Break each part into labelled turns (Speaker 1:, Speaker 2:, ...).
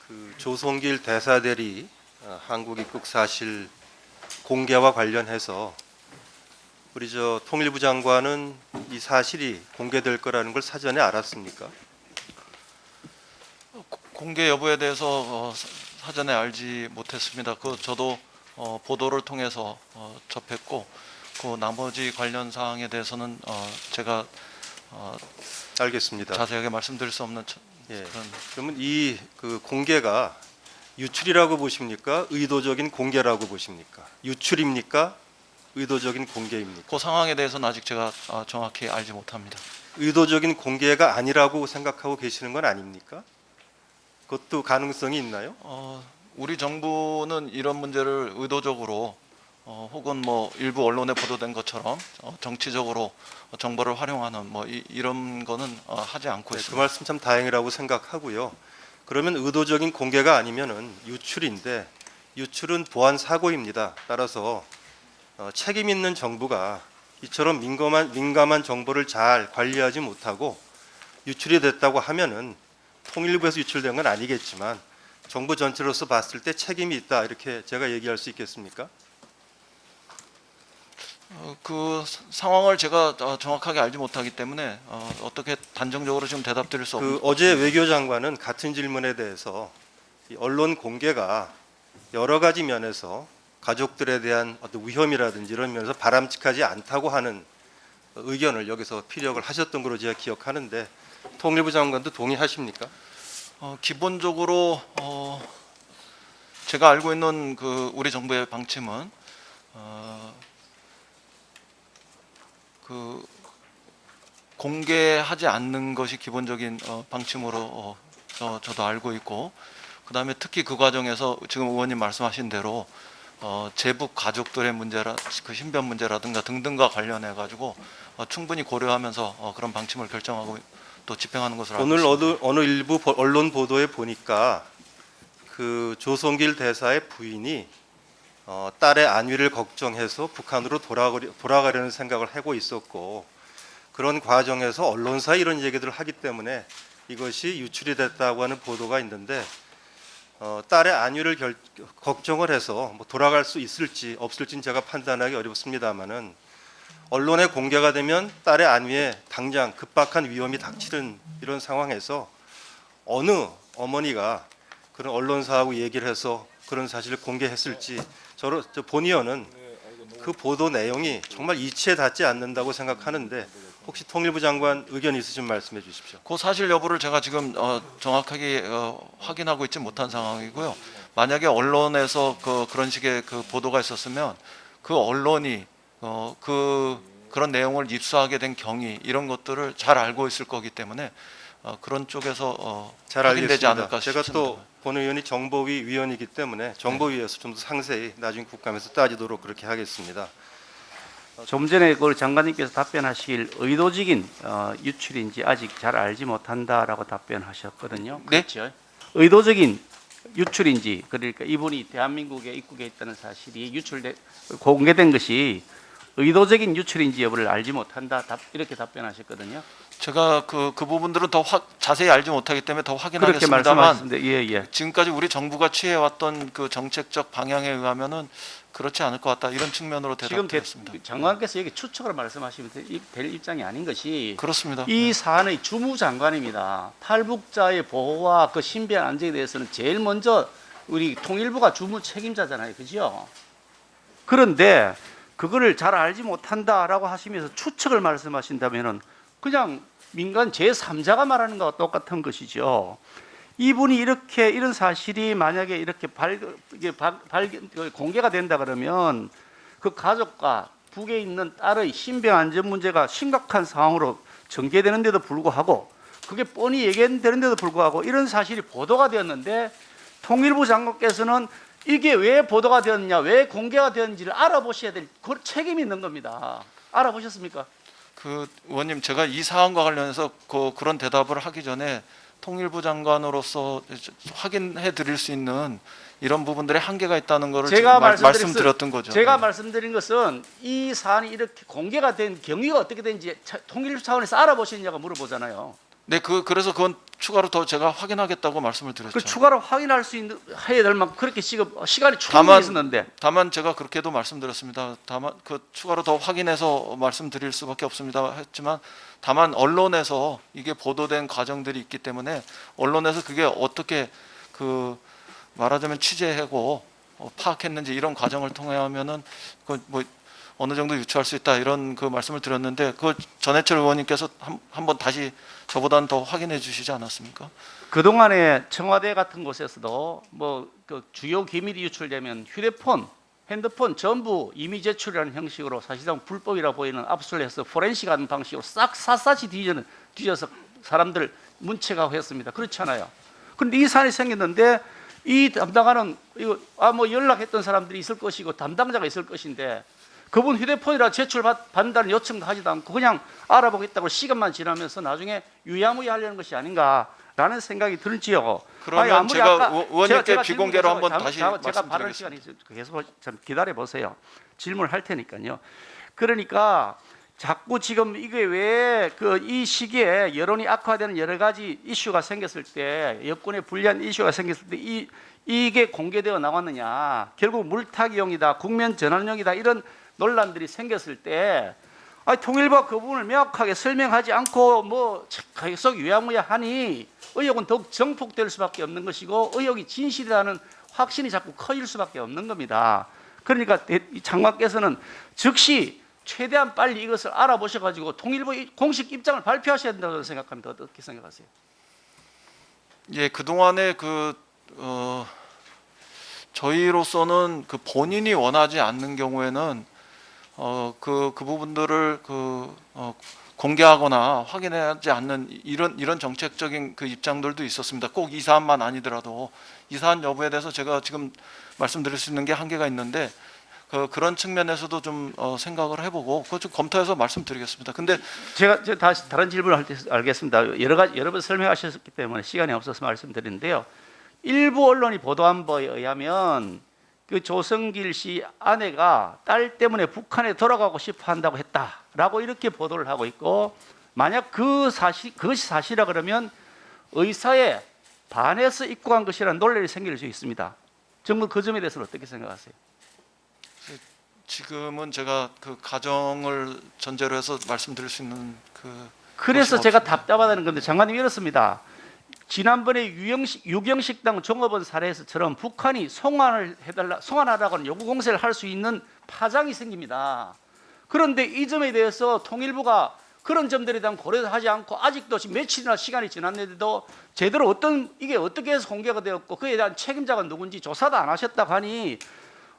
Speaker 1: 그 조성길 대사대리 한국 입국 사실 공개와 관련해서 우리 통일부 장관은 이 사실이 공개될 거라는 걸 사전에 알았습니까?
Speaker 2: 공개 여부에 대해서 사전에 알지 못했습니다. 저도 보도를 통해서 접했고 그 나머지 관련 사항에 대해서는 제가
Speaker 1: 알겠습니다.
Speaker 2: 자세하게 말씀드릴 수 없는
Speaker 1: 예.
Speaker 2: 그런.
Speaker 1: 그러면 이 그 공개가 유출이라고 보십니까? 의도적인 공개라고 보십니까? 유출입니까? 의도적인 공개입니까?
Speaker 2: 그 상황에 대해서는 아직 제가 정확히 알지 못합니다.
Speaker 1: 의도적인 공개가 아니라고 생각하고 계시는 건 아닙니까? 그것도 가능성이 있나요?
Speaker 2: 우리 정부는 이런 문제를 의도적으로 혹은 뭐 일부 언론에 보도된 것처럼 정치적으로 정보를 활용하는 이런 거는 하지 않고
Speaker 1: 네, 그
Speaker 2: 있습니다.
Speaker 1: 말씀 참 다행이라고 생각하고요. 그러면 의도적인 공개가 아니면은 유출인데 유출은 보안 사고입니다. 따라서 책임 있는 정부가 이처럼 민감한 정보를 잘 관리하지 못하고 유출이 됐다고 하면은 통일부에서 유출된 건 아니겠지만 정부 전체로서 봤을 때 책임이 있다 이렇게 제가 얘기할 수 있겠습니까?
Speaker 2: 그 상황을 제가 정확하게 알지 못하기 때문에 어떻게 단정적으로 지금 대답드릴 수 없는.
Speaker 1: 어제 외교장관은 같은 질문에 대해서 이 언론 공개가 여러 가지 면에서 가족들에 대한 어떤 위험이라든지 이런 면에서 바람직하지 않다고 하는 의견을 여기서 피력을 하셨던 걸로 제가 기억하는데 통일부 장관도 동의하십니까?
Speaker 2: 기본적으로 제가 알고 있는 그 우리 정부의 방침은 그 공개하지 않는 것이 기본적인 방침으로 저도 알고 있고, 그다음에 특히 그 과정에서 지금 의원님 말씀하신 대로 제북 가족들의 문제라 그 신변 문제라든가 등등과 관련해 가지고 충분히 고려하면서 그런 방침을 결정하고 또 집행하는 것으로 알고
Speaker 1: 오늘
Speaker 2: 있습니다.
Speaker 1: 어느 일부 언론 보도에 보니까 그 조성길 대사의 부인이 딸의 안위를 걱정해서 북한으로 돌아가려는 생각을 하고 있었고 그런 과정에서 언론사에 이런 얘기들을 하기 때문에 이것이 유출이 됐다고 하는 보도가 있는데 딸의 안위를 걱정을 해서 돌아갈 수 있을지 없을지는 제가 판단하기 어렵습니다만은 언론에 공개가 되면 딸의 안위에 당장 급박한 위험이 닥치는 이런 상황에서 어느 어머니가 그런 언론사하고 얘기를 해서 그런 사실을 공개했을지 저 본 의원은 그 보도 내용이 정말 이치에 닿지 않는다고 생각하는데 혹시 통일부 장관 의견 있으시면 말씀해 주십시오.
Speaker 2: 그 사실 여부를 제가 지금 정확하게 확인하고 있지 못한 상황이고요. 만약에 언론에서 그런 식의 그 보도가 있었으면 그 언론이 그런 내용을 입수하게 된 경위 이런 것들을 잘 알고 있을 거기 때문에 그런 쪽에서
Speaker 1: 잘
Speaker 2: 확인되지
Speaker 1: 알겠습니다.
Speaker 2: 않을까
Speaker 1: 제가
Speaker 2: 싶습니다.
Speaker 1: 또 본 의원이 정보위 위원이기 때문에 정보위에서 좀 더 상세히 나중에 국감에서 따지도록 그렇게 하겠습니다.
Speaker 3: 좀 전에 그 장관님께서 답변하시길 의도적인 유출인지 아직 잘 알지 못한다라고 답변하셨거든요.
Speaker 2: 네?
Speaker 3: 그렇죠? 의도적인 유출인지 그러니까 이분이 대한민국에 입국해 있다는 사실이 공개된 것이 의도적인 유출인지 여부를 알지 못한다 이렇게 답변하셨거든요.
Speaker 2: 제가 그 부분들은 더 자세히 알지 못하기 때문에 더
Speaker 3: 그렇게
Speaker 2: 확인하겠습니다만
Speaker 3: 말씀하셨는데 예.
Speaker 2: 지금까지 우리 정부가 취해왔던 그 정책적 방향에 의하면은 그렇지 않을 것 같다 이런 측면으로
Speaker 3: 지금
Speaker 2: 대답드렸습니다.
Speaker 3: 장관께서 여기 추측으로 말씀하시면 될 입장이 아닌 것이
Speaker 2: 그렇습니다.
Speaker 3: 이 사안의 주무장관입니다. 탈북자의 보호와 그 신변 안전에 대해서는 제일 먼저 우리 통일부가 주무 책임자잖아요. 그죠? 그런데 그거를 잘 알지 못한다라고 하시면서 추측을 말씀하신다면은 그냥 민간 제3자가 말하는 것과 똑같은 것이죠. 이분이 이런 사실이 만약에 이렇게 공개가 된다 그러면 그 가족과 북에 있는 딸의 신변 안전 문제가 심각한 상황으로 전개되는데도 불구하고 그게 뻔히 예견되는데도 불구하고 이런 사실이 보도가 되었는데 통일부 장관께서는 이게 왜 보도가 되었냐, 왜 공개가 되었는지를 알아보셔야 될 책임이 있는 겁니다. 알아보셨습니까?
Speaker 2: 그 의원님, 제가 이 사안과 관련해서 그런 대답을 하기 전에 통일부 장관으로서 확인해 드릴 수 있는 이런 부분들의 한계가 있다는 것을
Speaker 3: 제가
Speaker 2: 말씀드렸던 거죠.
Speaker 3: 제가
Speaker 2: 네.
Speaker 3: 말씀드린 것은 이 사안이 이렇게 공개가 된 경위가 어떻게 되는지 통일부 차원에서 알아보셨냐고 물어보잖아요.
Speaker 2: 네, 그래서 그건 추가로 더 제가 확인하겠다고 말씀을 드렸죠.
Speaker 3: 그 추가로 확인할 수 있는 해야 될 만큼 그렇게 시간이 충분히
Speaker 2: 다만-
Speaker 3: 있었는데
Speaker 2: 다만 제가 그렇게도 말씀드렸습니다. 다만 그 추가로 더 확인해서 말씀드릴 수밖에 없습니다 했지만, 다만 언론에서 이게 보도된 과정들이 있기 때문에 언론에서 그게 어떻게 그 말하자면 취재하고 파악했는지 이런 과정을 통해 하면은 그 뭐 어느 정도 유추할 수 있다 이런 그 말씀을 드렸는데, 그 전해철 의원님께서 한번 다시 저보다는 더 확인해 주시지 않았습니까?
Speaker 3: 그동안에 청와대 같은 곳에서도 뭐 그 주요 기밀이 유출되면 핸드폰 전부 이미 제출이라는 형식으로 사실상 불법이라 보이는 압수를 해서 포렌식하는 방식으로 싹 샅샅이 뒤져서 사람들 문책하고 했습니다. 그렇잖아요. 그런데 이 사안이 생겼는데 이 담당하는 이거 뭐 연락했던 사람들이 있을 것이고 담당자가 있을 것인데 그분 휴대폰이라 제출받는다는 요청도 하지도 않고 그냥 알아보겠다고 시간만 지나면서 나중에 유야무야 하려는 것이 아닌가라는 생각이 들지요.
Speaker 2: 그러면
Speaker 3: 아니, 아무리
Speaker 2: 제가
Speaker 3: 아까
Speaker 2: 의원님께
Speaker 3: 제가
Speaker 2: 비공개로 한번
Speaker 3: 질문해서
Speaker 2: 다시
Speaker 3: 제가 발언
Speaker 2: 말씀드리겠습니다.
Speaker 3: 시간이 있어요. 계속 좀 기다려 보세요. 질문을 할 테니까요. 그러니까 자꾸 지금 이게 왜 그 이 시기에 여론이 악화되는 여러 가지 이슈가 생겼을 때, 여권에 불리한 이슈가 생겼을 때 이게 공개되어 나왔느냐? 결국 물타기용이다, 국면 전환용이다 이런 논란들이 생겼을 때 통일부가 그 부분을 명확하게 설명하지 않고 뭐 계속 유야무야하니 의혹은 더욱 정폭될 수밖에 없는 것이고 의혹이 진실이라는 확신이 자꾸 커질 수밖에 없는 겁니다. 그러니까 장관께서는 즉시 최대한 빨리 이것을 알아보셔가지고 통일부 공식 입장을 발표하셔야 된다고 생각합니다. 어떻게 생각하세요?
Speaker 2: 예, 그 동안에 저희로서는 그 본인이 원하지 않는 경우에는 그 부분들을 공개하거나 확인하지 않는 이런 정책적인 그 입장들도 있었습니다. 꼭 이 사안만 아니더라도 이 사안 여부에 대해서 제가 지금 말씀드릴 수 있는 게 한계가 있는데 그런 측면에서도 좀 생각을 해보고 그거 좀 검토해서 말씀드리겠습니다. 근데
Speaker 3: 제가 다시 다른 질문을 할 때 알겠습니다. 여러 번 설명하셨기 때문에 시간이 없어서 말씀드리는데요. 일부 언론이 보도한 바에 의하면 그 조성길 씨 아내가 딸 때문에 북한에 돌아가고 싶어 한다고 했다라고 이렇게 보도를 하고 있고, 만약 그것이 사실이라 그러면 의사에 반해서 입국한 것이라는 논란이 생길 수 있습니다. 정부 그 점에 대해서는 어떻게 생각하세요?
Speaker 2: 지금은 제가 그 가정을 전제로 해서 말씀드릴 수 있는
Speaker 3: 그래서
Speaker 2: 것이
Speaker 3: 제가
Speaker 2: 없습니다.
Speaker 3: 답답하다는 건데 장관님 이렇습니다. 지난번에 유경식당 종업원 사례에서처럼 북한이 송환하라고 하는 요구 공세를 할 수 있는 파장이 생깁니다. 그런데 이 점에 대해서 통일부가 그런 점들에 대한 고려도 하지 않고 아직도 지금 며칠이나 시간이 지났는데도 제대로 이게 어떻게 해서 공개가 되었고 그에 대한 책임자가 누군지 조사도 안 하셨다고 하니,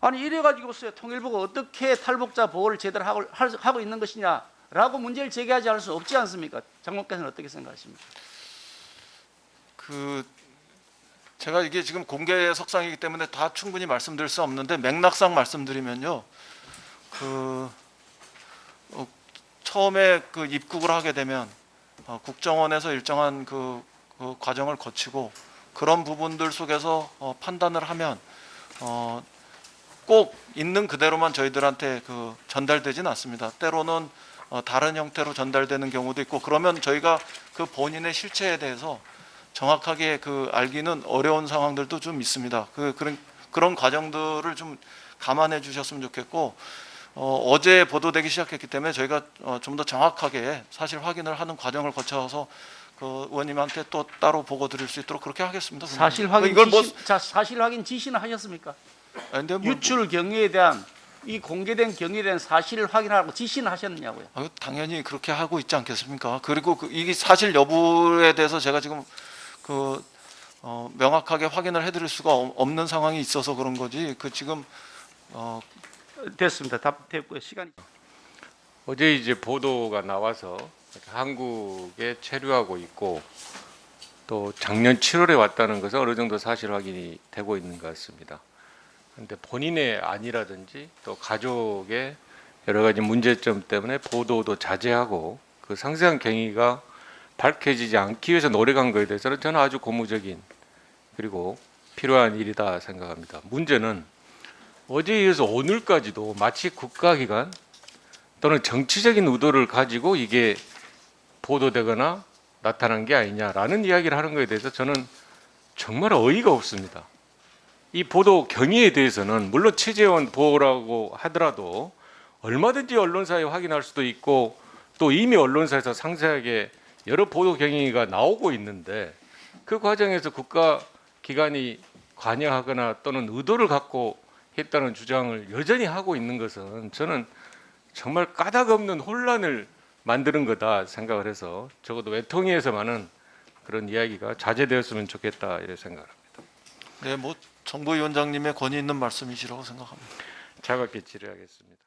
Speaker 3: 아니 이래가지고서야 통일부가 어떻게 탈북자 보호를 제대로 하고 있는 것이냐라고 문제를 제기하지 않을 수 없지 않습니까? 장관께서는 어떻게 생각하십니까?
Speaker 2: 제가 이게 지금 공개 석상이기 때문에 다 충분히 말씀드릴 수 없는데 맥락상 말씀드리면요, 처음에 입국을 하게 되면 국정원에서 일정한 그 과정을 거치고 그런 부분들 속에서 판단을 하면 꼭 있는 그대로만 저희들한테 전달되지는 않습니다. 때로는 다른 형태로 전달되는 경우도 있고, 그러면 저희가 그 본인의 실체에 대해서 정확하게 알기는 어려운 상황들도 좀 있습니다. 그런 과정들을 좀 감안해 주셨으면 좋겠고, 어제 보도되기 시작했기 때문에 저희가 좀 더 정확하게 사실 확인을 하는 과정을 거쳐서 의원님한테 또 따로 보고 드릴 수 있도록 그렇게 하겠습니다.
Speaker 3: 사실 확인
Speaker 2: 이걸
Speaker 3: 사실 확인 지시는 하셨습니까?
Speaker 2: 근데
Speaker 3: 유출 경위에 대한 이 공개된 경위에 대한 사실을 확인하라고 지시는 하셨느냐고요?
Speaker 2: 당연히 그렇게 하고 있지 않겠습니까? 그리고 이게 사실 여부에 대해서 제가 지금 명확하게 확인을 해드릴 수가 없는 상황이 있어서 그런 거지. 지금
Speaker 3: 됐습니다. 답 됐고요. 시간이.
Speaker 4: 어제 이제 보도가 나와서 한국에 체류하고 있고 또 작년 7월에 왔다는 것은 어느 정도 사실 확인이 되고 있는 것 같습니다. 그런데 본인의 안이라든지 또 가족의 여러 가지 문제점 때문에 보도도 자제하고 그 상세한 경위가 밝혀지지 않기 위해서 노력한 것에 대해서는 저는 아주 고무적인 그리고 필요한 일이다 생각합니다. 문제는 어제에 이어서 오늘까지도 마치 국가기관 또는 정치적인 의도를 가지고 이게 보도되거나 나타난 게 아니냐라는 이야기를 하는 것에 대해서 저는 정말 어이가 없습니다. 이 보도 경위에 대해서는 물론 취재원 보호라고 하더라도 얼마든지 언론사에 확인할 수도 있고 또 이미 언론사에서 상세하게 여러 보도 경위가 나오고 있는데 그 과정에서 국가기관이 관여하거나 또는 의도를 갖고 했다는 주장을 여전히 하고 있는 것은 저는 정말 까닭없는 혼란을 만드는 거다 생각을 해서 적어도 외통위에서만은 그런 이야기가 자제되었으면 좋겠다 이렇게 생각합니다.
Speaker 2: 네, 뭐 정부위원장님의 권위 있는 말씀이시라고 생각합니다.
Speaker 4: 차갑게 질의하겠습니다.